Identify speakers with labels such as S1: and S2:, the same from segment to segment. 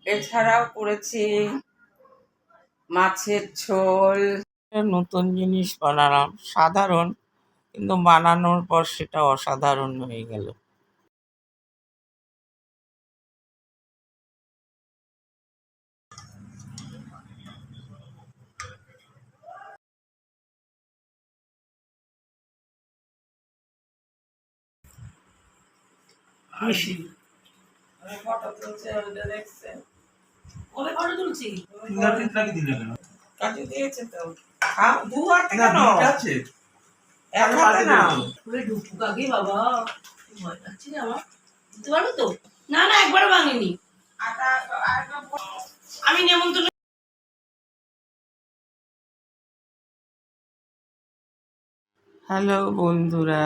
S1: এছাড়াও করেছি মাছের ঝোল। নতুন জিনিস বানালাম, সাধারণ, কিন্তু বানানোর পর সেটা অসাধারণ হয়ে গেল। কাজু দিয়েছে তো, দু হাতে কেন আছে, এক হাতে না ঢুকুক আগে বাবা, ভয় লাগছে রে আমার, দিতে পারবে তো? না না, একবারও ভাঙেনি। আমি নেমন্তন্ন। হ্যালো বন্ধুরা,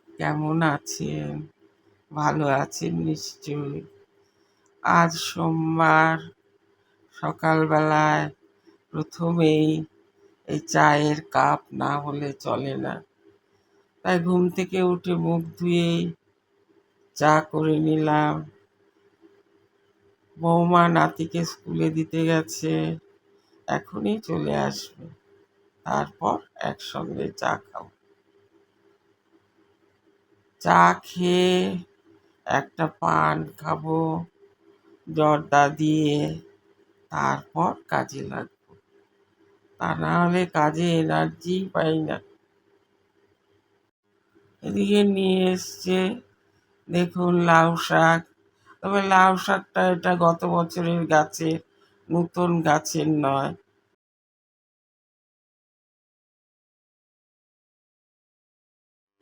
S1: কেমন আছেন? ভালো আছেন নিশ্চয়ই। আজ সোমবার, সকালবেলায় প্রথমেই এই চায়ের কাপ না হলে চলে না, তাই ঘুম থেকে উঠে মুখ ধুয়েই চা করে নিলাম। বৌমা নাতিকে স্কুলে দিতে গেছে, এখনই চলে আসবে, তারপর একসঙ্গে চা খাবো। চা খেয়ে একটা পান খাবো জর্দা দিয়ে, তারপর কাজে লাগবো, তা না হলে কাজে এনার্জি পাই না। এদিকে নিয়ে এসছে দেখুন লাউ শাক, তবে লাউ শাকটা এটা গত বছরের গাছের, নতুন গাছের নয়।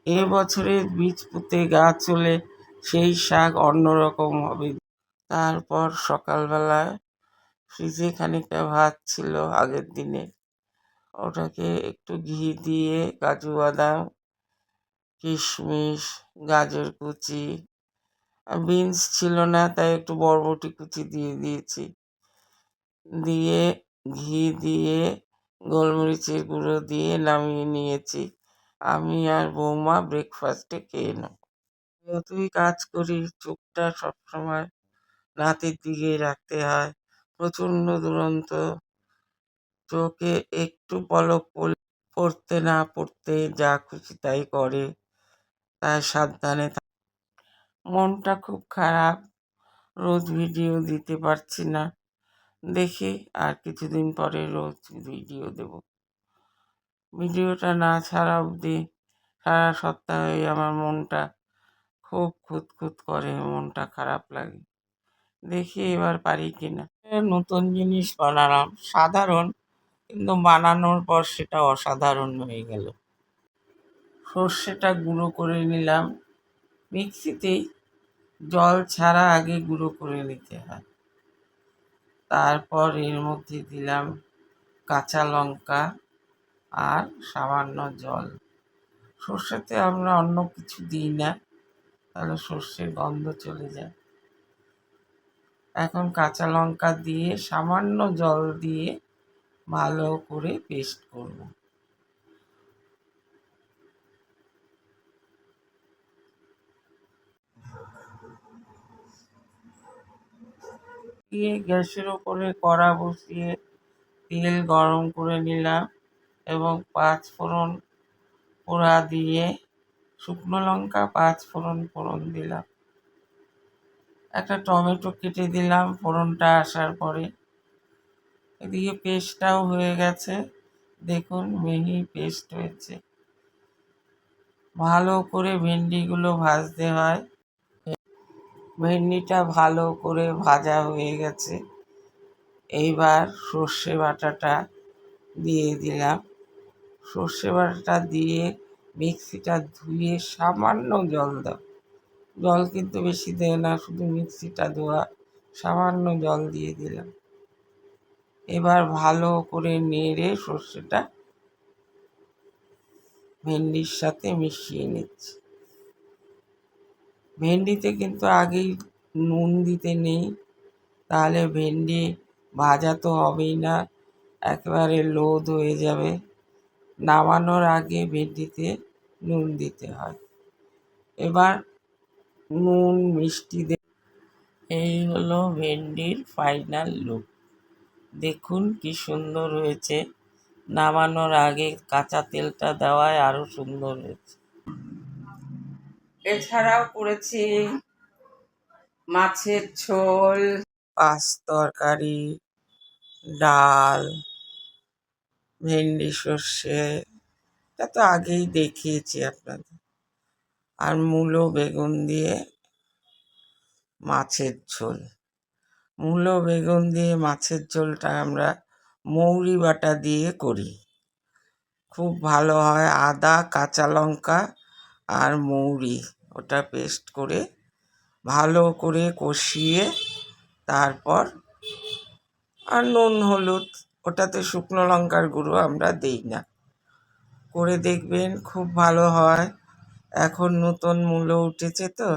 S1: এবছরের বীজ পুঁতে গাছ হলে সেই শাক অন্যরকম হবে। তারপর সকালবেলায় ফ্রিজে খানিকটা ভাত ছিল আগের দিনে, ওটাকে একটু ঘি দিয়ে কাজু বাদাম, কিশমিশ, গাজর কুচি, বিনস ছিল না তাই একটু বরবটি কুচি দিয়ে দিয়েছি, দিয়ে ঘি দিয়ে গোলমরিচের গুঁড়ো দিয়ে নামিয়ে নিয়েছি। আমি আর বৌমা ব্রেকফাস্টে খেয়ে নেব। যতই কাজ করি চোখটা সবসময় রাতের দিকে রাখতে হয়, প্রচণ্ড দুরন্ত, চোখে একটু পলক পড়তে না পড়তে যা খুশি তাই করে, তাই সাবধানে। মনটা খুব খারাপ, রোজ ভিডিও দিতে পারছি না, দেখি আর কিছুদিন পরে রোজ ভিডিও দেব। ভিডিওটা না ছাড়া অবধি সারা সপ্তাহে আমার মনটা খুব খুঁতখুত করে, মনটা খারাপ লাগে। দেখি এবার পারি কিনা। নতুন জিনিস বানালাম, সাধারণ, কিন্তু বানানোর পর সেটা অসাধারণ হয়ে গেল। সর্ষেটা গুঁড়ো করে নিলাম মিক্সিতেই, জল ছাড়া আগে গুঁড়ো করে নিতে হয়। তারপর এর মধ্যে দিলাম কাঁচা লঙ্কা আর সামান্য জল। সর্ষেতে আমরা অন্য কিছু দিই না, তাহলে সর্ষের গন্ধ চলে যায়। এখন কাঁচা লঙ্কা দিয়ে সামান্য জল দিয়ে ভালো করে পেস্ট করব। দিয়ে গ্যাসের ওপরে কড়া বসিয়ে তেল গরম করে নিলাম এবং 5 ফোড়ন পোড়া দিয়ে, শুকনো লঙ্কা 5 ফোড়ন দিলাম। একটা টমেটো কেটে দিলাম ফোড়নটা আসার পরে। এদিকে পেস্টটাও হয়ে গেছে, দেখুন মিহি পেস্ট হয়েছে। ভালো করে ভেন্ডিগুলো ভাজতে হয়। ভেন্ডিটা ভালো করে ভাজা হয়ে গেছে, এইবার সর্ষে বাটাটা দিয়ে দিলাম। সর্ষে বাটাটা দিয়ে মিক্সিটা ধুয়ে সামান্য জল দাও, জল কিন্তু বেশি দেয় না, শুধু মিক্সিটা ধোয়া, সামান্য জল দিয়ে দিলাম। এবার ভালো করে নেড়ে সর্ষেটা ভেন্ডির সাথে মিশিয়ে নিচ্ছি। ভেন্ডিতে কিন্তু আগেই নুন দিতে নেই, তাহলে ভেন্ডি ভাজা তো হবেই না, একেবারে লোদ হয়ে যাবে। নামানোর আগে ভেন্ডিতে নুন দিতে হয়। এবার নুন মিষ্টি এই হলো ভেন্ডির ফাইনাল লুক। দেখুন কি সুন্দর হয়েছে। নামানোর আগে কাঁচা তেলটা দেওয়ায় আরো সুন্দর হয়েছে। এছাড়াও করেছি মাছের ঝোল, পাঁচ তরকারি, ডাল, ভেন্ডি সর্ষে, এটা তো আগেই দেখিয়েছি আপনাদের। আর মূলো বেগুন দিয়ে মাছের ঝোল। মূলো বেগুন দিয়ে মাছের ঝোলটা আমরা মৌরি বাটা দিয়ে করি, খুব ভালো হয়। আদা, কাঁচা লঙ্কা আর মৌরি ওটা পেস্ট করে ভালো করে কষিয়ে তারপর আর নুন হলুদ, ওটাতে শুকনো লঙ্কার গুঁড়ো আমরা দিই না, করে দেখবেন খুব ভালো হয়। এখন নতুন মূলো উঠেছে তো,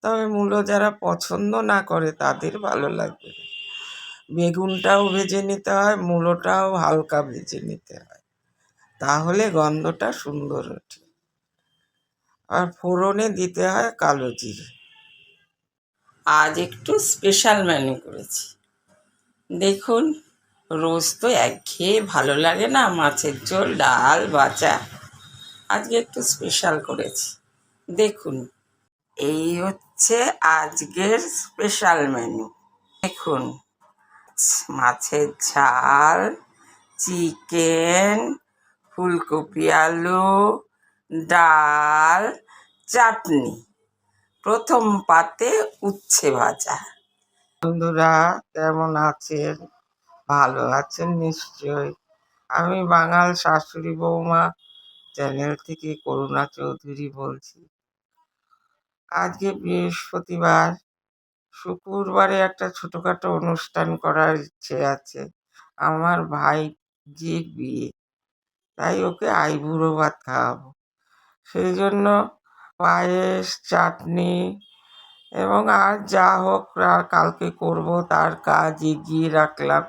S1: তবে মূলো যারা পছন্দ না করে তাদের ভালো লাগবে না। বেগুনটাও ভেজে নিতে হয়, মূলোটাও হালকা ভেজে নিতে হয়, তাহলে গন্ধটা সুন্দর ওঠে। আর ফোড়নে দিতে হয় কালো জিরে। আজ একটু স্পেশাল মেনু করেছি, দেখুন। রোজ তো একঘেয়ে ভালো লাগে না, মাছের ঝোল, ডাল, ভাজা। আজকে একটু স্পেশাল করেছি, দেখুন। এই হচ্ছে আজকের স্পেশাল মেনু। দেখুন, মাছের ঝাল, চিকেন, ফুলকপি আলু, ডাল, চাটনি, প্রথম পাতে উচ্ছে ভাজা। বন্ধুরা কেমন আছেন? ভালো আছেন নিশ্চয়ই। আমি বাঙাল শাশুড়ি বৌমা চ্যানেল থেকে করুণা চৌধুরী বলছি। আজকে বৃহস্পতিবার, শুক্রবারে একটা ছোটখাটো অনুষ্ঠান করার ইচ্ছে আছে। আমার ভাইজির বিয়ে, তাই ওকে আইবুড়ো ভাত খাওয়াবো। সেই জন্য পায়েস, চাটনি এবং আর যা হোক কালকে করব তার কাজ এগিয়ে রাখলাম।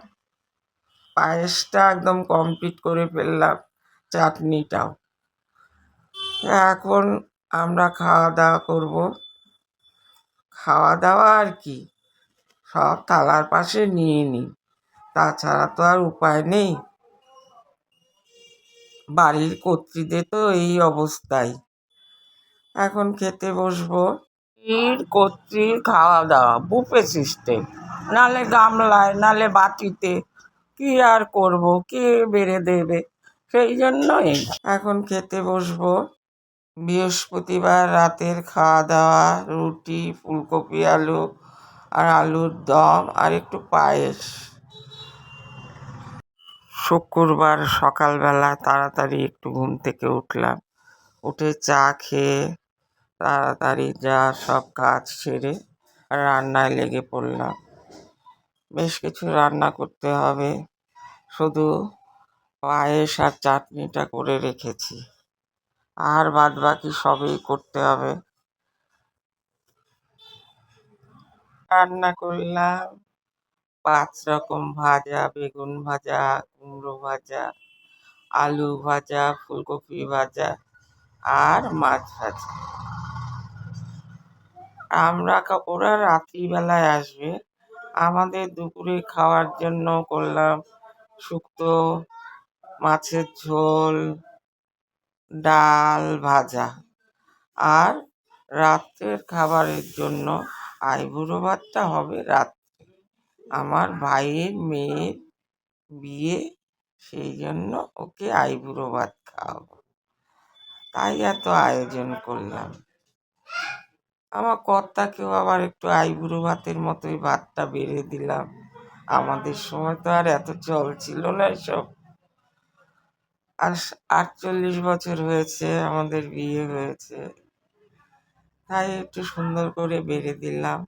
S1: পায়েসটা একদম কমপ্লিট করে ফেললাম, চাটনিটাও। এখন আমরা খাওয়া দাওয়া করব। খাওয়া দাওয়া আর কি, সব থালার পাশে নিয়ে নিই, তাছাড়া তো আর উপায় নেই। বাড়ির কর্ত্রীদের তো এই অবস্থাই। এখন খেতে বসবো। কর্ত্রীর খাওয়া দাওয়া বুফে সিস্টেম, নালে গামলায়, নালে বাটিতে, কি আর করব, কে বেড়ে দেবে, সেই জন্যই এখন খেতে বসবো। বৃহস্পতিবার রাতের খাওয়া দাওয়া রুটি, ফুলকপি আলু আর আলুর দম আর একটু পায়েস। শুক্রবার সকালবেলা তাড়াতাড়ি একটু ঘুম থেকে উঠলাম, উঠে চা খেয়ে তাড়াতাড়ি যা সব কাজ সেরে রান্নায় লেগে পড়লাম। বেশ কিছু রান্না করতে হবে, শুধু পায়েস আর চাটনিটা করে রেখেছি, আর বাদ বাকি সবই করতে হবে। রান্না করলাম 5 রকম ভাজা, বেগুন ভাজা, কুমড়ো ভাজা, আলু ভাজা, ফুলকপি ভাজা আর মাছ ভাজা। ওরা রাত্রিবেলায় আসবে, আমাদের দুপুরে খাওয়ার জন্য করলাম শুক্তো, মাছের ঝোল, ডাল, ভাজা। আর রাত্রের খাবারের জন্য আইবুড়ো ভাতটা হবে রাত্রে। আমার ভাইয়ের মেয়ের বিয়ে, সেই জন্য ওকে আইবুড়ো ভাত খাওয়াবো, তাই এত আয়োজন করলাম। আমার কর্তাকেও আবার একটু আইবুড়ো ভাতের মতোই ভাতটা বেড়ে দিলাম। আমাদের সময় তো আর এত চল ছিল না এসব। আর 48 বছর হয়েছে আমাদের বিয়ে হয়েছে, তাই একটু সুন্দর করে বেড়ে দিলাম।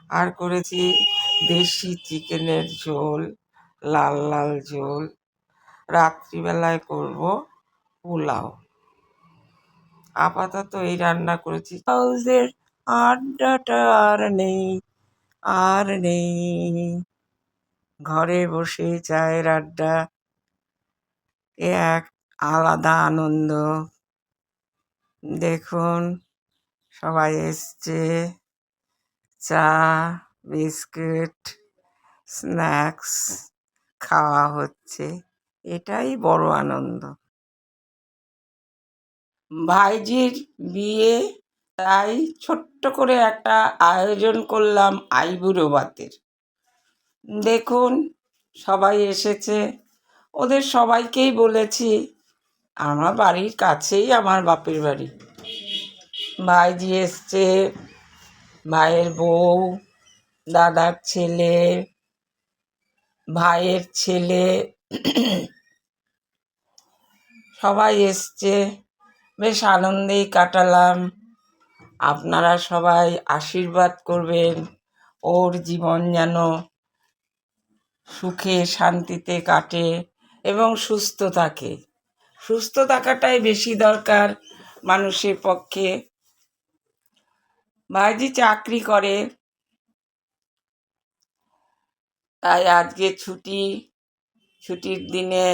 S1: আর করেছি দেশি চিকেনের ঝোল, লাল লাল ঝোল। রাত্রিবেলায় করব পোলাও। আপাতত এই রান্না করেছি। হাউসের আড্ডাটা আর নেই, আর নেই। ঘরে বসে চায়ের আড্ডা, এ এক আলাদা আনন্দ। দেখুন সবাই এসছে, চা, বিস্কুট, স্ন্যাক্স খাওয়া হচ্ছে, এটাই বড় আনন্দ। ভাইজির বিয়ে, তাই ছোট্ট করে একটা আয়োজন করলাম আইবুড়ো ভাতের। দেখুন সবাই এসেছে, ওদের সবাইকেই বলেছি, আমার বাড়ির কাছেই আমার বাপের বাড়ি। ভাইজি এসছে, ভাইয়ের বউ, দাদার ছেলে, ভাইয়ের ছেলে, সবাই এসছে, বেশ আনন্দেই কাটালাম। আপনারা সবাই আশীর্বাদ করবেন, ওর জীবন যেন সুখে শান্তিতে কাটে এবং সুস্থ থাকে। সুস্থ থাকাটাই বেশি দরকার মানুষের পক্ষে। ভাইজি চাকরি করে, তাই আজকে ছুটির দিনে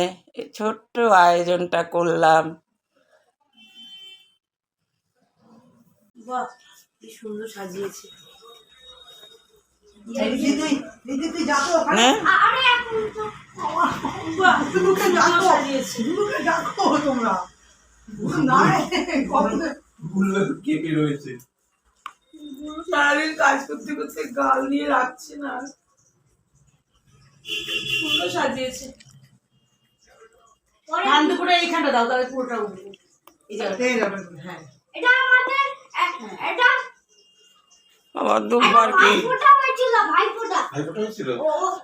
S1: ছোট্ট আয়োজনটা করলাম।
S2: বাহ, কি সুন্দর সাজিয়েছে। সারাদিন কাজ করতে করতে গাল নিয়ে রাখছে না, সুন্দর সাজিয়েছে। দুপুরে এইখানটা দাও, তাহলে পুরোটা উঠবে। এই জায়গাটা হ্যাঁ, এটা আমাদের এটা
S1: আমার দুবার কি
S3: ভাইফোঁটা হয়েছিল, ভাইফোঁটা হয়েছিল।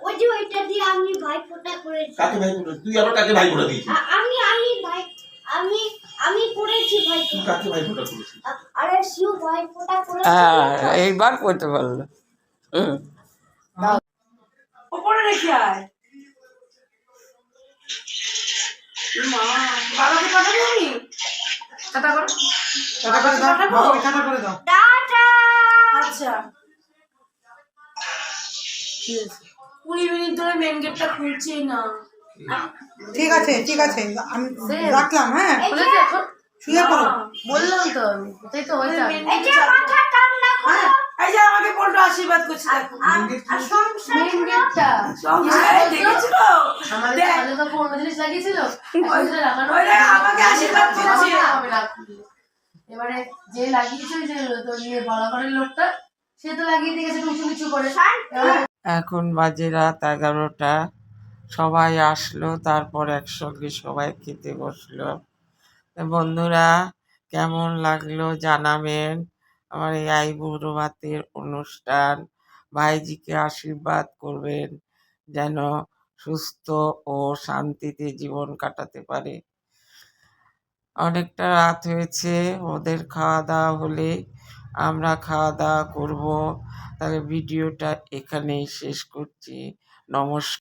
S3: ওই যে ওইটা দিয়ে আমি ভাইফোঁটা করেছি। কাকে ভাইফোঁটা? তুই আবার কাকে ভাইফোঁটা দিয়েছিস? আমি করেছি ভাইফোঁটা। কাকে ভাইফোঁটা করেছিস? আরে শিউ ভাইফোঁটা করেছি।
S1: এইবার করতে পারলো।
S2: ওপরে রেখে আয়। মা, বাবাকে পাঠাবো আমি? টাটা করো। টাটা করে দাও, বাবাকে টাটা করে দাও।
S3: টাটা।
S2: আচ্ছা, 20 মিনিট ধরে মেন গেটটা খুলছেই না।
S4: ঠিক আছে আমি রাখলাম। হ্যাঁ, শুয়ে পড়ো।
S2: বললাম তো আমি, তাই তো হয়ে যাবে।
S3: এই যে মাথা ঠান্ডা করো।
S2: এই যে আমাকে পল্টু আশীর্বাদ করছে, দেখো।
S3: আর সংসার
S5: মেন গেটটা
S2: সংসারে দেখেছো?
S5: আমাদের ভালো তো কোন জিনিস লাগিয়েছিল,
S2: ওইটা আমাকে আশীর্বাদ করছে।
S5: এবারে যে লাগিয়েছিল, যে তো নিয়ে বড় ঘরের লোকটা, সে তো লাগিয়ে দিয়ে গেছে উঁচু নিচু করে।
S1: এখন বাজে রাত 11টা, সবাই আসলো, তারপর একসঙ্গে সবাই খেতে বসলো। বন্ধুরা, কেমন লাগলো জানাবেন আমার এই আইবুড়ো ভাতের অনুষ্ঠান। ভাইজিকে আশীর্বাদ করবেন যেন সুস্থ ও শান্তিতে জীবন কাটাতে পারে। অনেকটা রাত হয়েছে, ওদের খাওয়া দাওয়া হলে আমরা খাওয়া দাওয়া করবো। তাহলে ভিডিওটা এখানেই শেষ করছি। নমস্কার।